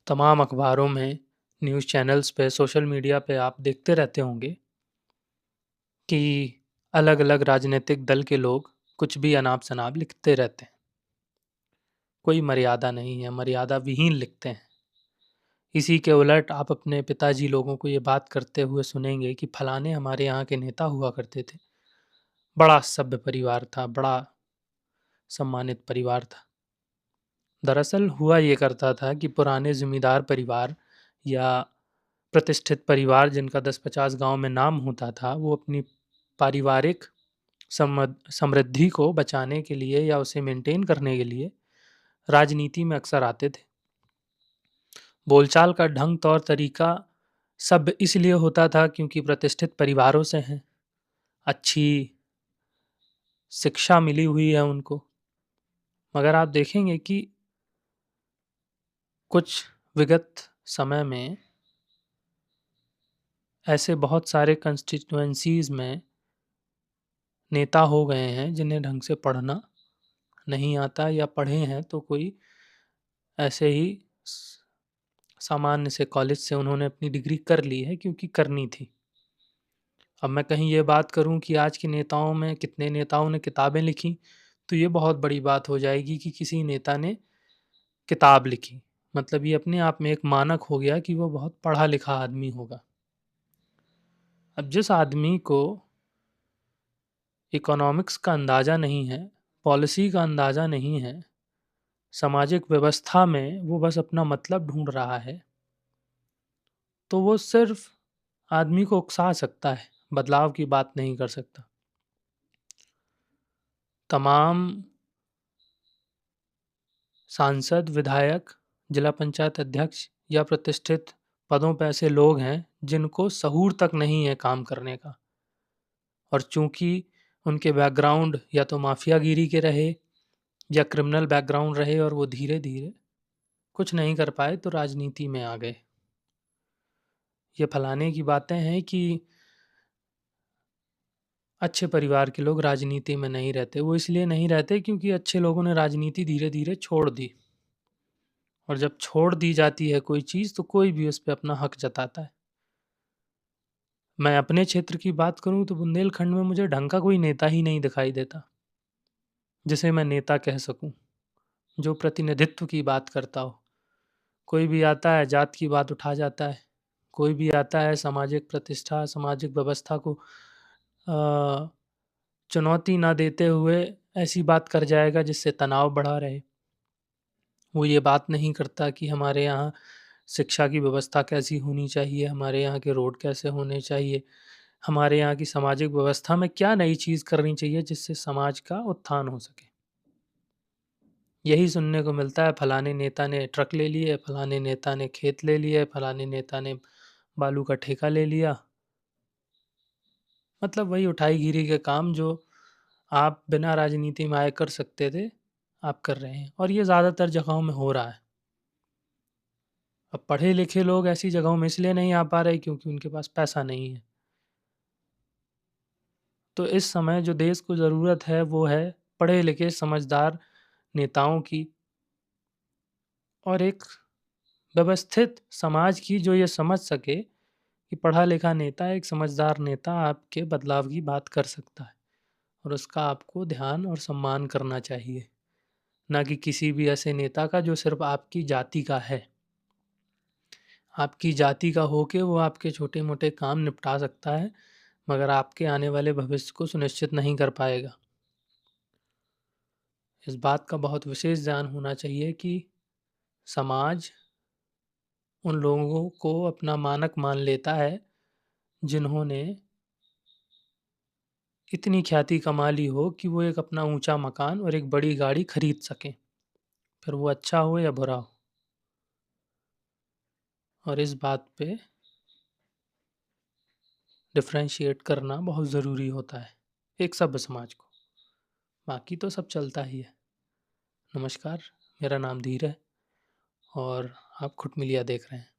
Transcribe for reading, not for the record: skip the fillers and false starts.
तमाम अखबारों में, न्यूज़ चैनल्स पे, सोशल मीडिया पे आप देखते रहते होंगे कि अलग-अलग राजनीतिक दल के लोग कुछ भी अनाप-शनाप लिखते रहते हैं। कोई मर्यादा नहीं है, मर्यादा विहीन लिखते हैं। इसी के उलट आप अपने पिताजी लोगों को ये बात करते हुए सुनेंगे कि फलाने हमारे यहाँ के नेता हुआ करते थे। बड़ा सभ्य परिवार था, बड़ा सम्मानित परिवार था। दरअसल हुआ ये करता था कि पुराने ज़मींदार परिवार या प्रतिष्ठित परिवार जिनका 10-50 गाँव में नाम होता था, वो अपनी पारिवारिक समृद्धि को बचाने के लिए या उसे मेंटेन करने के लिए राजनीति में अक्सर आते थे। बोलचाल का ढंग, तौर तरीका सब इसलिए होता था क्योंकि प्रतिष्ठित परिवारों से हैं, अच्छी शिक्षा मिली हुई है उनको। मगर आप देखेंगे कि कुछ विगत समय में ऐसे बहुत सारे कंस्टिट्यूएंसीज़ में नेता हो गए हैं जिन्हें ढंग से पढ़ना नहीं आता या पढ़े हैं तो कोई ऐसे ही सामान्य से कॉलेज से उन्होंने अपनी डिग्री कर ली है क्योंकि करनी थी। अब मैं कहीं ये बात करूं कि आज के नेताओं में कितने नेताओं ने किताबें लिखी, तो ये बहुत बड़ी बात हो जाएगी कि किसी नेता ने किताब लिखी। मतलब ये अपने आप में एक मानक हो गया कि वो बहुत पढ़ा लिखा आदमी होगा। अब जिस आदमी को इकोनॉमिक्स का अंदाज़ा नहीं है, पॉलिसी का अंदाज़ा नहीं है, सामाजिक व्यवस्था में वो बस अपना मतलब ढूंढ रहा है, तो वो सिर्फ आदमी को उकसा सकता है, बदलाव की बात नहीं कर सकता। तमाम सांसद, विधायक, जिला पंचायत अध्यक्ष या प्रतिष्ठित पदों पे ऐसे लोग हैं जिनको सहूर तक नहीं है काम करने का। और चूंकि उनके बैकग्राउंड या तो माफियागिरी के रहे या क्रिमिनल बैकग्राउंड रहे और वो धीरे धीरे कुछ नहीं कर पाए तो राजनीति में आ गए। ये फलाने की बातें हैं कि अच्छे परिवार के लोग राजनीति में नहीं रहते। वो इसलिए नहीं रहते क्योंकि अच्छे लोगों ने राजनीति धीरे धीरे छोड़ दी, और जब छोड़ दी जाती है कोई चीज़ तो कोई भी उस पे अपना हक जताता है। मैं अपने क्षेत्र की बात करूं तो बुंदेलखंड में मुझे ढंग का कोई नेता ही नहीं दिखाई देता जिसे मैं नेता कह सकूं, जो प्रतिनिधित्व की बात करता हो। कोई भी आता है जात की बात उठा जाता है, कोई भी आता है सामाजिक प्रतिष्ठा, सामाजिक व्यवस्था को चुनौती ना देते हुए ऐसी बात कर जाएगा जिससे तनाव बढ़ा रहे। वो ये बात नहीं करता कि हमारे यहाँ शिक्षा की व्यवस्था कैसी होनी चाहिए, हमारे यहाँ के रोड कैसे होने चाहिए, हमारे यहाँ की सामाजिक व्यवस्था में क्या नई चीज़ करनी चाहिए जिससे समाज का उत्थान हो सके। यही सुनने को मिलता है, फलाने नेता ने ट्रक ले लिए, फलाने नेता ने खेत ले लिए, फलाने नेता ने बालू का ठेका ले लिया। मतलब वही उठाई-गिरी के काम जो आप बिना राजनीति में आए कर सकते थे, आप कर रहे हैं, और ये ज़्यादातर जगहों में हो रहा है। अब पढ़े-लिखे लोग ऐसी जगहों में इसलिए नहीं आ पा रहे क्योंकि उनके पास पैसा नहीं है। तो इस समय जो देश को ज़रूरत है वो है पढ़े-लिखे समझदार नेताओं की, और एक व्यवस्थित समाज की जो ये समझ सके कि पढ़ा-लिखा नेता, एक समझदार नेता आपके बदलाव की बात कर सकता है और उसका आपको ध्यान और सम्मान करना चाहिए। ना कि किसी भी ऐसे नेता का जो सिर्फ़ आपकी जाति का है। आपकी जाति का होके वो आपके छोटे-मोटे काम निपटा सकता है, मगर आपके आने वाले भविष्य को सुनिश्चित नहीं कर पाएगा। इस बात का बहुत विशेष ध्यान होना चाहिए कि समाज उन लोगों को अपना मानक मान लेता है जिन्होंने इतनी ख्याति कमा ली हो कि वो एक अपना ऊँचा मकान और एक बड़ी गाड़ी खरीद सकें, फिर वो अच्छा हो या बुरा हो। और इस बात पे डिफ़रेंशिएट करना बहुत ज़रूरी होता है एक सभ्य समाज को। बाकी तो सब चलता ही है। नमस्कार, मेरा नाम धीर है और आप खुट मिलिया देख रहे हैं।